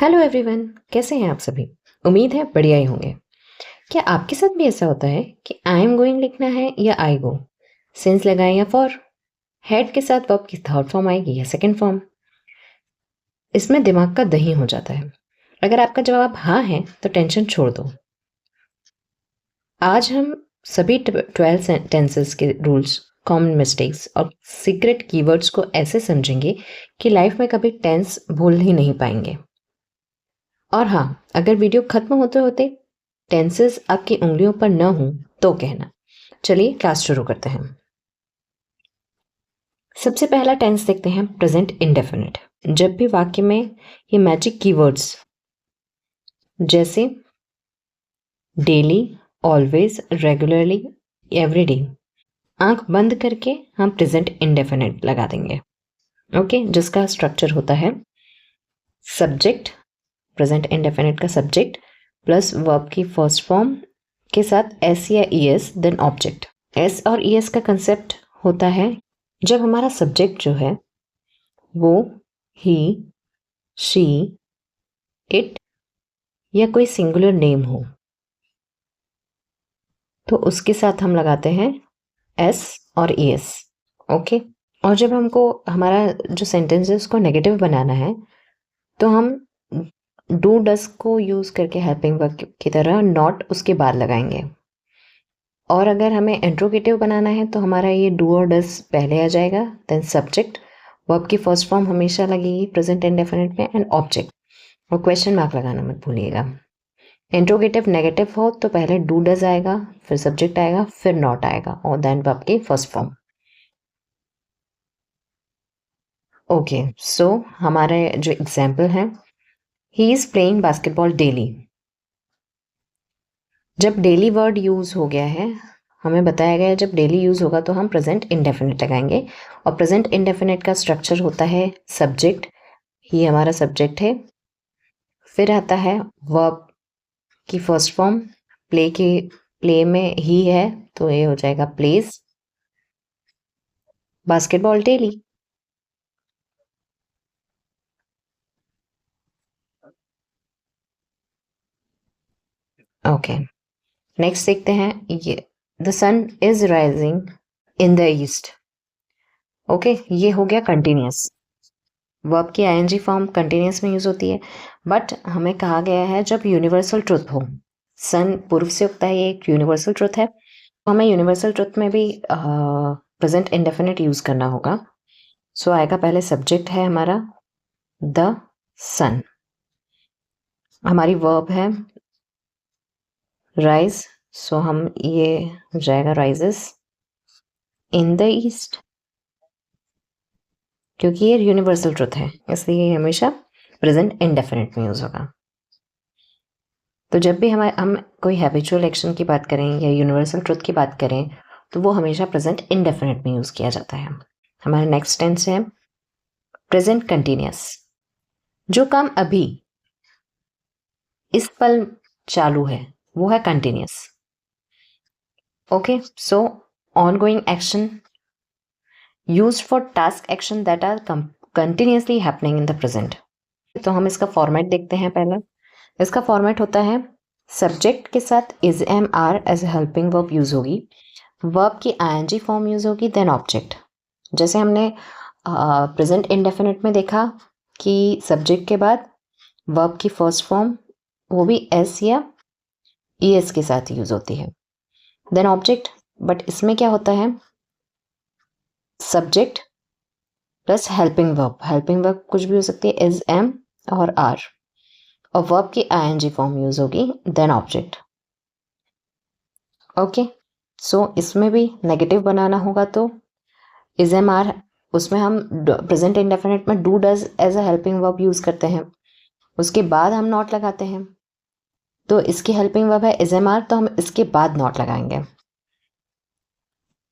Hello everyone, कैसे हैं आप सभी। उम्मीद है बढ़िया ही होंगे। क्या आपके साथ भी ऐसा होता है कि आई एम गोइंग लिखना है या आई गो, सिंस लगाएं या फॉर, हेड के साथ वर्ब की थर्ड फॉर्म आएगी या सेकंड फॉर्म। इसमें दिमाग का दही हो जाता है। अगर आपका जवाब हाँ है तो टेंशन छोड़ दो। आज हम सभी 12 टेंसेस के रूल्स, कॉमन मिस्टेक्स और सीक्रेट कीवर्ड्स को ऐसे समझेंगे कि लाइफ में कभी टेंस भूल ही नहीं पाएंगे। और हाँ, अगर वीडियो खत्म होते होते टेंसेस आपकी उंगलियों पर न हो तो कहना। चलिए क्लास शुरू करते हैं। सबसे पहला टेंस देखते हैं, प्रेजेंट इंडेफिनिट। जब भी वाक्य में ये मैजिक कीवर्ड्स जैसे डेली, ऑलवेज, रेगुलरली, एवरीडे, आंख बंद करके हम प्रेजेंट इंडेफिनिट लगा देंगे। ओके, जिसका स्ट्रक्चर होता है सब्जेक्ट, प्रेजेंट इंडेफिनिट का सब्जेक्ट प्लस वर्ब की फर्स्ट फॉर्म के साथ एस या E S, then object. S और ई एस का कंसेप्ट होता है जब हमारा सब्जेक्ट जो है वो ही, शी, इट या कोई सिंगुलर नेम हो तो उसके साथ हम लगाते हैं एस और ई एस। ओके, और जब हमको हमारा जो सेंटेंस है उसको नेगेटिव बनाना है तो हम डू डस को यूज करके हेल्पिंग वर्ब की तरह नॉट उसके बाद लगाएंगे। और अगर हमें इंट्रोगेटिव बनाना है तो हमारा ये डू और डस पहले आ जाएगा, देन सब्जेक्ट, वर्ब की फर्स्ट फॉर्म हमेशा लगेगी प्रेजेंट इंडेफिनिट में, एंड ऑब्जेक्ट। और क्वेश्चन मार्क लगाना मत भूलिएगा। इंट्रोगेटिव नेगेटिव हो तो पहले डू डज आएगा, फिर सब्जेक्ट आएगा, फिर नॉट आएगा और देन वर्ब की फर्स्ट फॉर्म। ओके, सो हमारे जो एग्जाम्पल है, he is playing basketball daily. जब डेली वर्ड यूज हो गया है, हमें बताया गया है जब डेली यूज होगा तो हम प्रेजेंट इंडेफिनिट लगाएंगे। और प्रेजेंट इंडेफिनिट का स्ट्रक्चर होता है सब्जेक्ट, ही हमारा सब्जेक्ट है, फिर आता है वर्ब की फर्स्ट फॉर्म, प्ले में ही है तो ये हो जाएगा plays, basketball daily. Okay, next देखते हैं ये, the sun is rising in the east. Okay, ये हो गया कंटिन्यूस। वर्ब की आईएनजी फॉर्म कंटिन्यूस में यूज होती है, बट हमें कहा गया है जब यूनिवर्सल ट्रुथ हो, सन पूर्व से उगता है, ये एक यूनिवर्सल ट्रुथ है, तो हमें यूनिवर्सल ट्रुथ में भी प्रेजेंट इंडेफिनिट यूज करना होगा। सो आएगा पहले सब्जेक्ट है हमारा द सन, हमारी वर्ब है राइज, सो हम ये हो जाएगा राइजेस इन द ईस्ट, क्योंकि ये यूनिवर्सल ट्रुथ है इसलिए ये हमेशा प्रेजेंट इंडेफिनिट में यूज होगा। तो जब भी हम कोई हैबिचुअल एक्शन की बात करें या यूनिवर्सल ट्रुथ की बात करें तो वो हमेशा प्रेजेंट इंडेफिनिट में यूज किया जाता है। हमारा नेक्स्ट टेंस है प्रेजेंट कंटिन्यूअस। जो काम अभी इस पल चालू है वो है continuous. Okay, so ongoing action used for task action that are continuously happening in the present. तो हम इसका फॉर्मेट देखते हैं। पहला इसका फॉर्मेट होता है सब्जेक्ट के साथ is am are as helping verb use होगी, वर्ब की आईएनजी फॉर्म यूज होगी, देन ऑब्जेक्ट। जैसे हमने प्रेजेंट इंडेफिनिट में देखा कि सब्जेक्ट के बाद वर्ब की फर्स्ट फॉर्म वो भी एस या ई एस के साथ यूज होती है, देन ऑब्जेक्ट। बट इसमें क्या होता है सब्जेक्ट प्लस हेल्पिंग वर्ब कुछ भी हो सकती है, इज एम और आर, और वर्ब की आईएनजी फॉर्म यूज होगी, देन ऑब्जेक्ट। ओके, सो इसमें भी नेगेटिव बनाना होगा तो इज एम आर, उसमें हम प्रेजेंट इंडेफिनिट में do does as a helping verb use करते हैं, उसके बाद हम नॉट लगाते हैं। तो इसकी हेल्पिंग वर्ब है इज एम आर, तो हम इसके बाद नॉट लगाएंगे।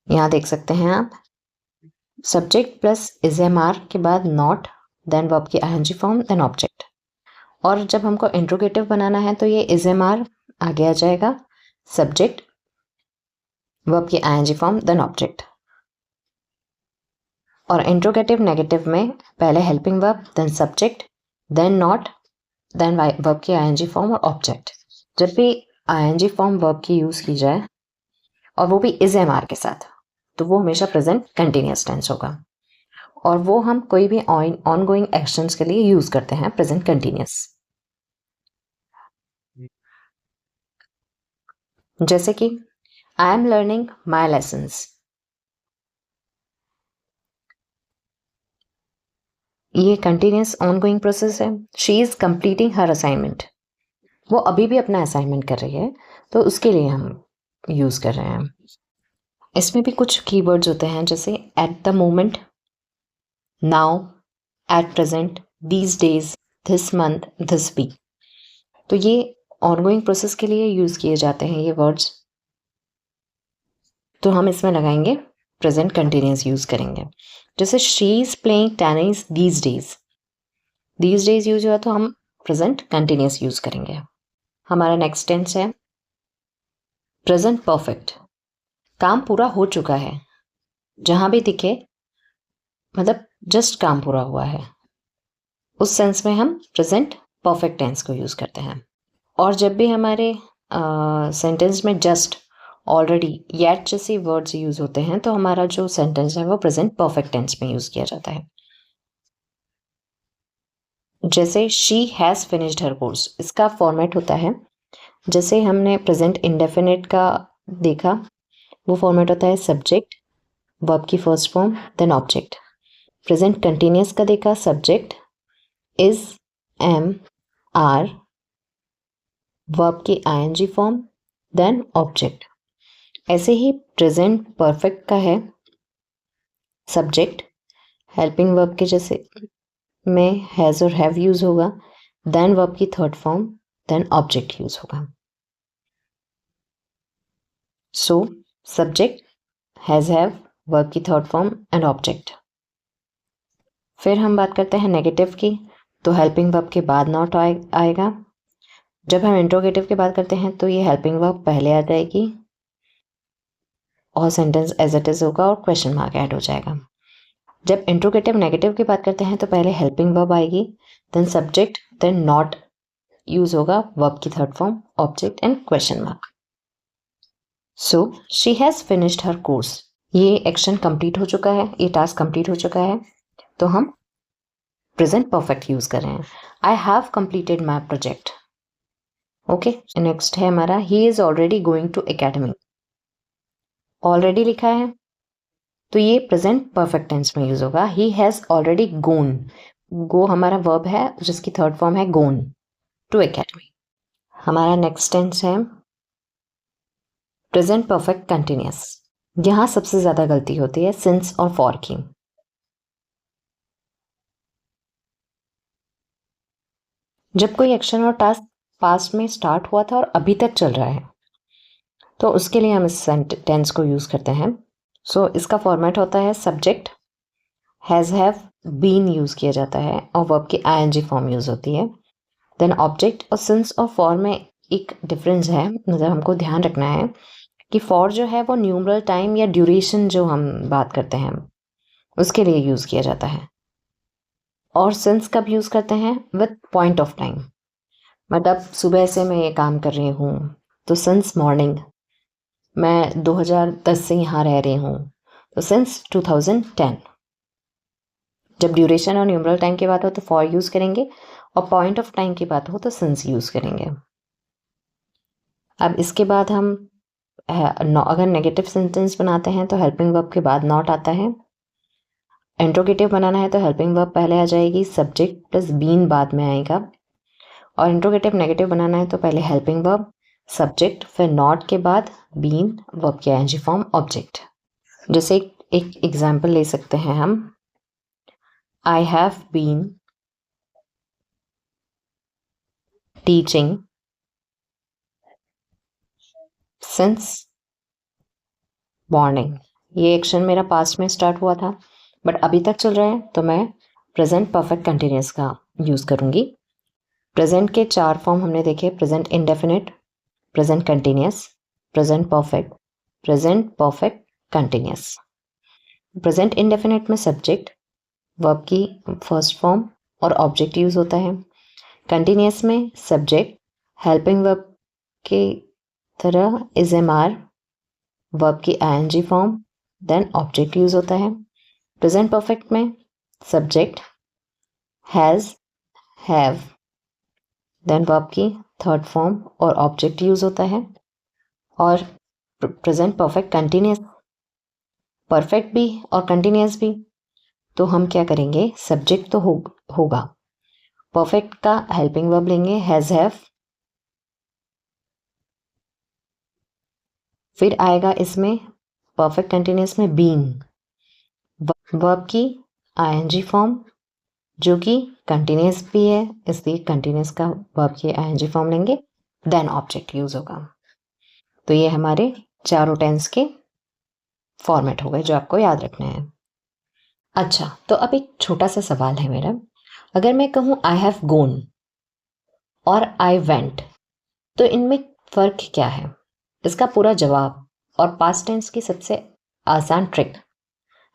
यहां देख सकते हैं आप, subject plus is am are के बाद नॉट, देन वर्ब की आईएनजी फॉर्म, देन ऑब्जेक्ट। और जब हमको इंट्रोगेटिव बनाना है तो ये इज एम आर आगे आ जाएगा, सब्जेक्ट, वर्ब की आईएनजी फॉर्म, देन ऑब्जेक्ट। और इंट्रोगेटिव नेगेटिव में पहले helping verb, then subject, then not, then verb की आईएनजी फॉर्म और ऑब्जेक्ट। जब भी आईएनजी फॉर्म वर्ब की यूज की जाए और वो भी इज एम आर के साथ, तो वो हमेशा प्रेजेंट कंटिन्यूअस टेंस होगा, और वो हम कोई भी ऑन गोइंग एक्शंस के लिए यूज करते हैं प्रेजेंट कंटिन्यूअस। जैसे कि I am learning my lessons, ये कंटिन्यूअस ऑन गोइंग प्रोसेस है। She is completing her assignment, वो अभी भी अपना असाइनमेंट कर रही है, तो उसके लिए हम यूज कर रहे हैं। इसमें भी कुछ कीवर्ड्स होते हैं, जैसे at the moment, now, at present, these days, this month, this week. तो ये ऑनगोइंग प्रोसेस के लिए यूज किए जाते हैं ये वर्ड्स। तो हम इसमें लगाएंगे प्रेजेंट कंटिन्यूअस यूज करेंगे। जैसे she is playing tennis these days, these days use हुआ तो हम प्रेजेंट कंटिन्यूअस यूज करेंगे। हमारा नेक्स्ट टेंस है प्रेजेंट परफेक्ट, काम पूरा हो चुका है, जहां भी दिखे मतलब जस्ट काम पूरा हुआ है, उस सेंस में हम प्रेजेंट परफेक्ट टेंस को यूज करते हैं। और जब भी हमारे सेंटेंस में जस्ट, ऑलरेडी, येट जैसे वर्ड्स यूज होते हैं, तो हमारा जो सेंटेंस है वो प्रेजेंट परफेक्ट टेंस में यूज किया जाता है। जैसे she has finished her course, इसका फॉर्मेट होता है, जैसे हमने प्रेजेंट इंडेफिनिट का देखा, वो फॉर्मेट होता है सब्जेक्ट, वर्ब की first form, then object. Present continuous का देखा, subject, is, am, are, verb की आईएनजी फॉर्म, देन ऑब्जेक्ट। ऐसे ही प्रेजेंट परफेक्ट का है, सब्जेक्ट, हेल्पिंग वर्ब के जैसे में हैज और हैव यूज होगा, देन वर्ब की third form, then object use होगा। So subject, has, have, verb की थर्ड फॉर्म एंड ऑब्जेक्ट। फिर हम बात करते हैं नेगेटिव की, तो हेल्पिंग वर्ब के बाद नॉट आएगा। जब हम इंट्रोगेटिव की बात करते हैं तो ये हेल्पिंग वर्ब पहले आ जाएगी और सेंटेंस एज इट इज होगा और क्वेश्चन मार्क ऐड हो जाएगा। जब इंट्रोगेटिव नेगेटिव की बात करते हैं तो पहले हेल्पिंग वर्ब आएगी, then subject, then not use होगा, वर्ब की third form, object and question mark. So she has finished her course, ये एक्शन कंप्लीट हो चुका है, ये टास्क कंप्लीट हो चुका है, तो हम प्रेजेंट परफेक्ट यूज कर रहे हैं। I have completed my project. Okay, next है हमारा he is already going to academy. Already लिखा है तो ये प्रेजेंट परफेक्ट टेंस में यूज होगा। ही हैज ऑलरेडी गोन, गो हमारा वर्ब है जिसकी थर्ड फॉर्म है गोन, टू एकेडमी। हमारा नेक्स्ट टेंस है प्रेजेंट परफेक्ट कंटिन्यूअस। यहां सबसे ज्यादा गलती होती है सिंस और फॉर की। जब कोई एक्शन और टास्क पास्ट में स्टार्ट हुआ था और अभी तक चल रहा है, तो उसके लिए हम इस टेंस को यूज करते हैं। सो इसका फॉर्मेट होता है subject, has, have, been use किया जाता है और वर्ब की आईएनजी फॉर्म यूज होती है, देन ऑब्जेक्ट। और सिंस और फॉर में एक डिफरेंस है, मतलब हमको ध्यान रखना है कि फॉर जो है वो न्यूमरल टाइम या ड्यूरेशन जो हम बात करते हैं उसके लिए यूज किया जाता है, और सिंस कब यूज करते हैं, विथ पॉइंट ऑफ टाइम। मतलब सुबह से मैं ये काम कर रही हूँ, तो सिंस मॉर्निंग, मैं 2010 से यहाँ रह रही हूँ, तो सिंस 2010। जब ड्यूरेशन और न्यूमरल टाइम की बात हो तो फॉर यूज करेंगे, और पॉइंट ऑफ टाइम की बात हो तो सिंस यूज करेंगे। अब इसके बाद हम अगर नेगेटिव सेंटेंस बनाते हैं तो हेल्पिंग वर्ब के बाद नॉट आता है। इंट्रोगेटिव बनाना है तो हेल्पिंग वर्ब पहले आ जाएगी, सब्जेक्ट प्लस बीन बाद में आएगा। और इंट्रोगेटिव नेगेटिव बनाना है तो पहले हेल्पिंग वर्ब, सब्जेक्ट, फिर नॉट के बाद बीन, वर्ब की आईएनजी फॉर्म, ऑब्जेक्ट। जैसे एक एग्जाम्पल ले सकते हैं हम, I have been teaching since morning. ये एक्शन मेरा पास्ट में स्टार्ट हुआ था बट अभी तक चल रहा है, तो मैं प्रेजेंट परफेक्ट कंटिन्यूअस का यूज करूंगी। प्रेजेंट के 4 फॉर्म हमने देखे, present indefinite, present continuous, present perfect continuous. Present indefinite में सब्जेक्ट, वर्ब की फर्स्ट फॉर्म और ऑब्जेक्ट यूज होता है। कंटिन्यूस में सब्जेक्ट हेल्पिंग वर्ब के तरह इज एम आर, वर्ब की ING form, then object use होता है। प्रेजेंट परफेक्ट में subject has, have, then verb की थर्ड फॉर्म और ऑब्जेक्ट यूज होता है। और प्रेजेंट परफेक्ट कंटिन्यूस, परफेक्ट भी और कंटिन्यूस भी, तो हम क्या करेंगे, सब्जेक्ट तो होगा, परफेक्ट का हेल्पिंग वर्ब लेंगे हैज, हैव, फिर आएगा इसमें परफेक्ट कंटिन्यूस में बीइंग, वर्ब की आईएनजी फॉर्म जो कि कंटिन्यूस भी है, इसलिए कंटिन्यूस का वर्ब की आईएनजी फॉर्म लेंगे, देन ऑब्जेक्ट यूज होगा। तो ये हमारे चारों टेंस के फॉर्मेट हो गए जो आपको याद रखने हैं। अच्छा, तो अब एक छोटा सा सवाल है मेरा, अगर मैं कहूं आई हैव गोन और आई वेंट, तो इनमें फर्क क्या है? इसका पूरा जवाब और पास्ट टेंस की सबसे आसान ट्रिक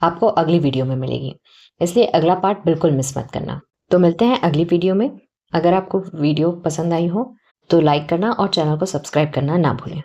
आपको अगली वीडियो में मिलेगी, इसलिए अगला पार्ट बिल्कुल मिस मत करना। तो मिलते हैं अगली वीडियो में। अगर आपको वीडियो पसंद आई हो तो लाइक करना और चैनल को सब्सक्राइब करना ना भूलें।